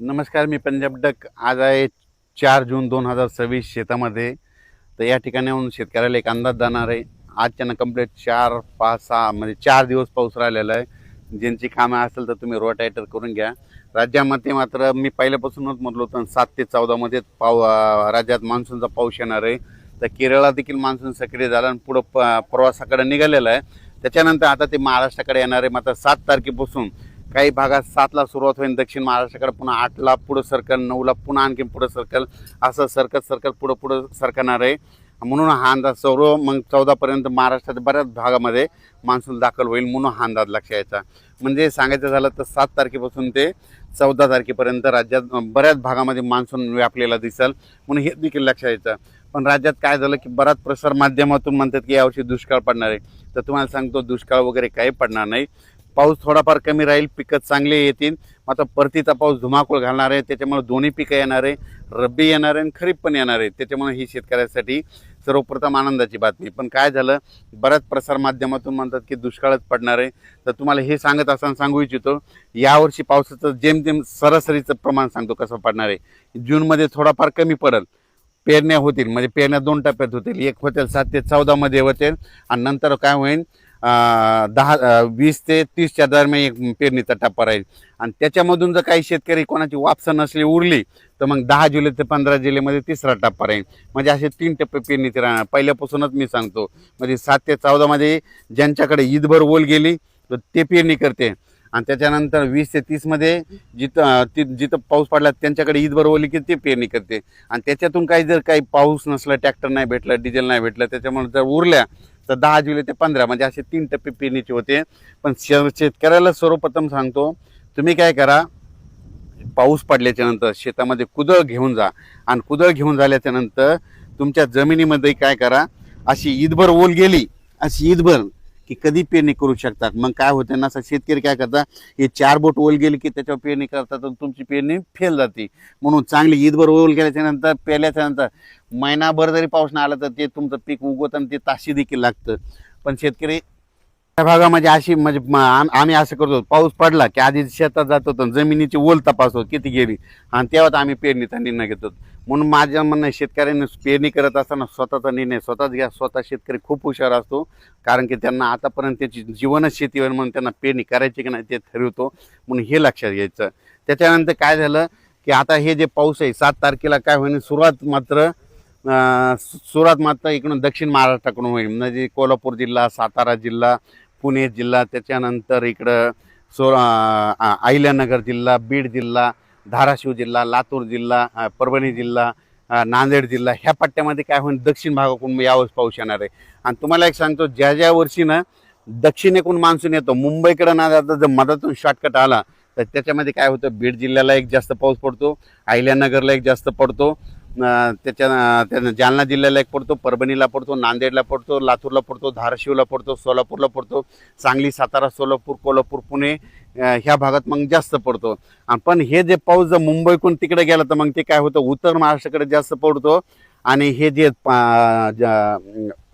नमस्कार, मी पंजाब डक. आज आहे 4 जून 2026. शेतामध्ये तर या ठिकाणी येऊन शेतकऱ्याला एक अंदाज जाणार आहे. आजच्यानं कंप्लीट 4-5-6 म्हणजे 4 दिवस पाऊस राहिलेला आहे. ज्यांची कामं असेल तर तुम्ही रोटायटर करून घ्या. राज्यामध्ये मात्र मी पहिल्यापासूनच म्हटलं होतं 7 ते 14 मध्ये राज्यात मान्सूनचा पाऊस येणार आहे. तर केरळला देखील मान्सून सक्रिय झाला आणि पुढं प्रवासाकडे निघालेला आहे. त्याच्यानंतर आता ते महाराष्ट्राकडे येणार आहे. मात्र 7 तारखेपासून काही भागात 7ला सुरुवात होईल, दक्षिण महाराष्ट्राकडे पुन्हा 8ला पुढं सरकल, 9ला पुन्हा आणखी पुढं सरकल, असं सरकत पुढं सरकणार आहे. म्हणून हा अंदाज सर्व मग 14पर्यंत महाराष्ट्राच्या बऱ्याच भागामध्ये मान्सून दाखल होईल, म्हणून हा अंदाज लक्षात यायचा. म्हणजे सांगायचं झालं तर 7 तारखेपासून ते 14 तारखेपर्यंत राज्यात बऱ्याच भागामध्ये मान्सून व्यापलेला दिसेल, म्हणून हे देखील लक्षात यायचं. पण राज्यात काय झालं की बराच प्रसार माध्यमातून म्हणतात की यावर्षी दुष्काळ पडणार आहे. तर तुम्हाला सांगतो, दुष्काळ वगैरे काही पडणार नाही. पाऊस थोडाफार कमी राहील, पिकं चांगले येतील. मात्र परतीचा पाऊस धुमाकूळ घालणार आहे, त्याच्यामुळे दोन्ही पिकं येणार आहे, रब्बी येणार आहे आणि खरीप पण येणार आहे. त्याच्यामुळे ही शेतकऱ्यासाठी सर्वप्रथम आनंदाची बातमी. पण काय झालं, बऱ्याच प्रसारमाध्यमातून म्हणतात की दुष्काळच पडणार आहे. तर तुम्हाला हे सांगत असताना सांगू इच्छितो, यावर्षी पावसाचं जेमतेम सरासरीचं प्रमाण सांगतो कसं पडणार आहे. जूनमध्ये थोडाफार कमी पडेल, पेरण्या होतील, म्हणजे पेरण्या 2 टप्प्यात होतील. एक होतील 7 ते 14 मध्ये होतील आणि नंतर काय होईल 20 ते 30च्या दरम्यान एक पेरणीचा टप्पा राहील. आणि त्याच्यामधून जर काही शेतकरी कोणाची वापसा नसली उरली तर मग 10 जुलै ते 15 जुलैमध्ये तिसरा टप्पा राहील. म्हणजे असे 3 टप्पे पेरणीचे राहणार. पहिल्यापासूनच मी सांगतो, म्हणजे 7 ते 14 मध्ये ज्यांच्याकडे ईदभर ओल गेली तर ते पेरणी करते. आणि त्याच्यानंतर 20 ते 30 मध्ये जिथं पाऊस पडला त्यांच्याकडे ईदभर ओली की ते पेरणी करते. आणि त्याच्यातून काही पाऊस नसला, ट्रॅक्टर नाही भेटलं, डिझेल नाही भेटलं, त्याच्यामुळे जर उरल्या तर 10 जुलै ते 15 म्हणजे असे 3 टप्पे पेरणीचे होते. पण शेतकऱ्याला सर्वप्रथम सांगतो, तुम्ही काय करा, पाऊस पडल्याच्या नंतर शेतामध्ये कुदळ घेऊन जा. आणि कुदळ घेऊन झाल्याच्या नंतर तुमच्या जमिनीमध्ये काय करा, अशी ईदभर ओल गेली, अशी ईदभर की कधी पेरणी करू शकतात. मग काय होतं ना, असं शेतकरी काय करतात, हे 4 बोट ओल गेली की त्याच्यावर पेरणी करतात आणि तुमची पेरणी फेल जाते. म्हणून चांगली ईदभर ओल गेल्याच्या नंतर, पेरल्याच्या नंतर महिनाभर जरी पाऊस नाही आला तर ते तुमचं पीक उगवत आणि ते ताशी देखील लागतं. पण शेतकरी त्या भागामध्ये अशी म्हणजे आम्ही असं करतो, पाऊस पडला की आधी शेतात जातो तर जमिनीची ओल तपासतो किती गेली आणि तेव्हाच आम्ही पेरणीचा निर्णय घेतो. म्हणून माझं म्हणणं आहे, शेतकऱ्यांनी पेरणी करत असताना स्वतःचा निर्णय स्वतःच घ्या. स्वतः शेतकरी खूप हुशार असतो, कारण की त्यांना आतापर्यंत त्याची जीवनच शेतीवर, म्हणून त्यांना पेरणी करायची की नाही ते ठरवतो. म्हणून हे लक्षात घ्यायचं. त्याच्यानंतर काय झालं की आता हे जे पाऊस आहे 7 तारखेला काय होईल, सुरुवात मात्र इकडून दक्षिण महाराष्ट्राकडून होईल. म्हणजे कोल्हापूर जिल्हा, सातारा जिल्हा, पुणे जिल्हा, त्याच्यानंतर इकडं अहिल्यानगर जिल्हा, बीड जिल्हा, धाराशिव जिल्हा, लातूर जिल्हा, परभणी जिल्हा, नांदेड जिल्हा, ह्या पट्ट्यामध्ये काय होईल, दक्षिण भागाकडून यावेळेस पाऊस येणार आहे. आणि तुम्हाला एक सांगतो, ज्या वर्षी ना दक्षिणेकडून मान्सून येतो, मुंबईकडे ना जाता जर मधातून शॉर्टकट आला तर त्याच्यामध्ये काय होतं, बीड जिल्ह्याला एक जास्त पाऊस पडतो, अहिल्यानगरला एक जास्त पडतो, त्यानं जालना जिल्ह्याला एक पडतो, परभणीला पडतो, नांदेडला पडतो, लातूरला पडतो, धाराशिवला पडतो, सोलापूरला पडतो, सांगली, सातारा, सोलापूर, कोल्हापूर, पुणे ह्या भागात मग जास्त पडतो. पण हे जे पाऊस जर मुंबईकडून तिकडे गेला तर मग ते काय होतं, उत्तर महाराष्ट्राकडे जास्त पडतो. आणि हे जे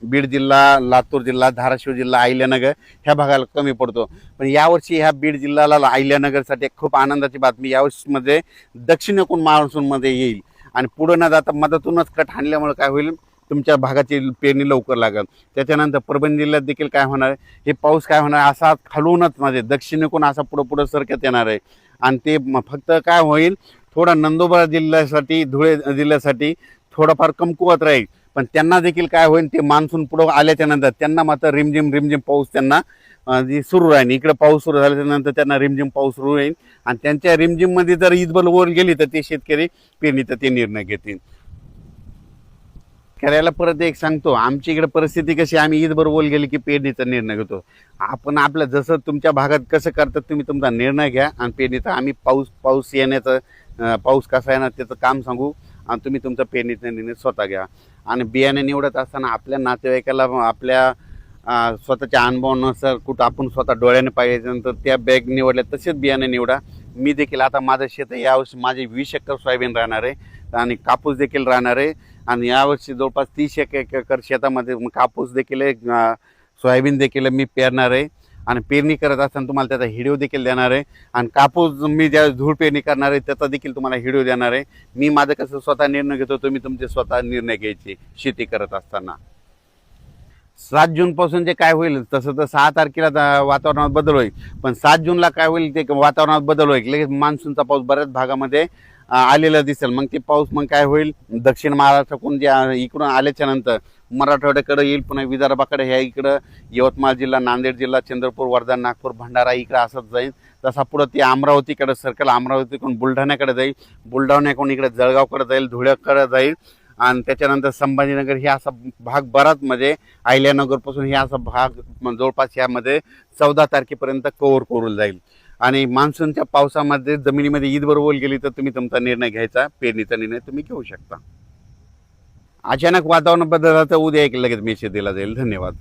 बीड जिल्हा, लातूर जिल्हा, धाराशिव जिल्हा, अहिल्यानगर ह्या भागाला कमी पडतो. पण यावर्षी ह्या बीड जिल्ह्याला, अहिल्यानगरसाठी एक खूप आनंदाची बातमी, यावर्षीमध्ये दक्षिणेकडून मान्सूनमध्ये येईल आणि पुढे न जाता मधातूनच कट हाणल्यामुळे काय होईल, तुमच्या भागाची पेरणी लवकर लागेल. त्याच्यानंतर परभणी जिल्ह्यात देखील काय होणार आहे, हे पाऊस काय होणार, असा खालूनच म्हणजे दक्षिणेकडून असा पुढं सरकत येणार आहे. आणि ते फक्त काय होईल, थोडा नंदुरबार जिल्ह्यासाठी, धुळे जिल्ह्यासाठी थोडाफार कमकुवत राहील. पण त्यांना देखील काय होईल, ते मान्सून पुढं आल्याच्या नंतर त्यांना मात्र रिमझिम पाऊस त्यांना सुरू राहील. इकडे पाऊस सुरू झाल्याच्या नंतर त्यांना रिमझिम पाऊस सुरू होईल. आणि त्यांच्या रिमझिममध्ये जर ईदबल वर गेली तर ते शेतकरी पेरणीचा ते निर्णय घेतील. करायला परत एक सांगतो, आमच्या इकडे परिस्थिती कशी, आम्ही ईदभर ओल गेली की पेरणीचा निर्णय घेतो. आपण आपलं जसं तुमच्या भागात कसं करतात तुम्ही तुमचा निर्णय घ्या आणि पेरणीचा आम्ही पाऊस येण्याचं, पाऊस कसा येणार त्याचं काम सांगू आणि तुम्ही तुमचा पेरणीचा निर्णय स्वतः घ्या. आणि बियाणे निवडत असताना आपल्या नातेवाईकाला, आपल्या स्वतःच्या अनुभवानुसार कुठं आपण स्वतः डोळ्याने पाहिल्यानंतर त्या बॅग निवडल्या तसेच बियाणे निवडा. मी देखील आता माझं शेत आहे, यावर्षी माझी 20 एकर सोयाबीन राहणार आहे आणि कापूस देखील राहणार आहे. आणि यावर्षी जवळपास 30 एकर शेतामध्ये कापूस देखील आहे, सोयाबीन देखील मी पेरणार आहे. आणि पेरणी करत असताना तुम्हाला त्याचा व्हिडिओ देखील देणार आहे. आणि कापूस मी ज्या धूळ पेरणी करणार आहे त्याचा देखील तुम्हाला व्हिडिओ देणार आहे. मी माझं कसं स्वतः निर्णय घेतो, तुम्ही तुमचे स्वतः निर्णय घ्यायचे शेती करत असताना. 7 जूनपासून जे काय होईल तसं तर 6 तारखेला वातावरणात बदल होईल, पण 7 जूनला काय होईल ते वातावरणात बदल होईल. लगेच मान्सूनचा पाऊस बऱ्याच भागामध्ये आलेला दिसेल. मग ते पाऊस मग काय होईल, दक्षिण महाराष्ट्राकडून जे इकडून आल्याच्या नंतर मराठवाड्याकडे येईल, पुन्हा विदर्भाकडे, ह्या इकडं यवतमाळ जिल्हा, नांदेड जिल्हा, चंद्रपूर, वर्धा, नागपूर, भंडारा इकडं असंच जाईल. तसा पुढं ते अमरावतीकडे सर्कल, अमरावतीकडून बुलढाण्याकडे जाईल, बुलढाण्याकडून इकडे जळगावकडे जाईल, धुळ्याकडे जाईल. आणि त्याच्यानंतर संभाजीनगर हे असा भाग बराच म्हणजे अहिल्यानगरपासून हे असा भाग जवळपास ह्यामध्ये 14 तारखेपर्यंत कव्हर करून जाईल. आणि मान्सूनच्या पावसामध्ये जमिनीमध्ये ईदभर ओल गेली तर तुम्ही तुमचा निर्णय घ्यायचा, पेरणीचा निर्णय तुम्ही घेऊ शकता. अचानक वातावरण बदललं तर उद्या एक लगेच मेसेज दिला जाईल. धन्यवाद.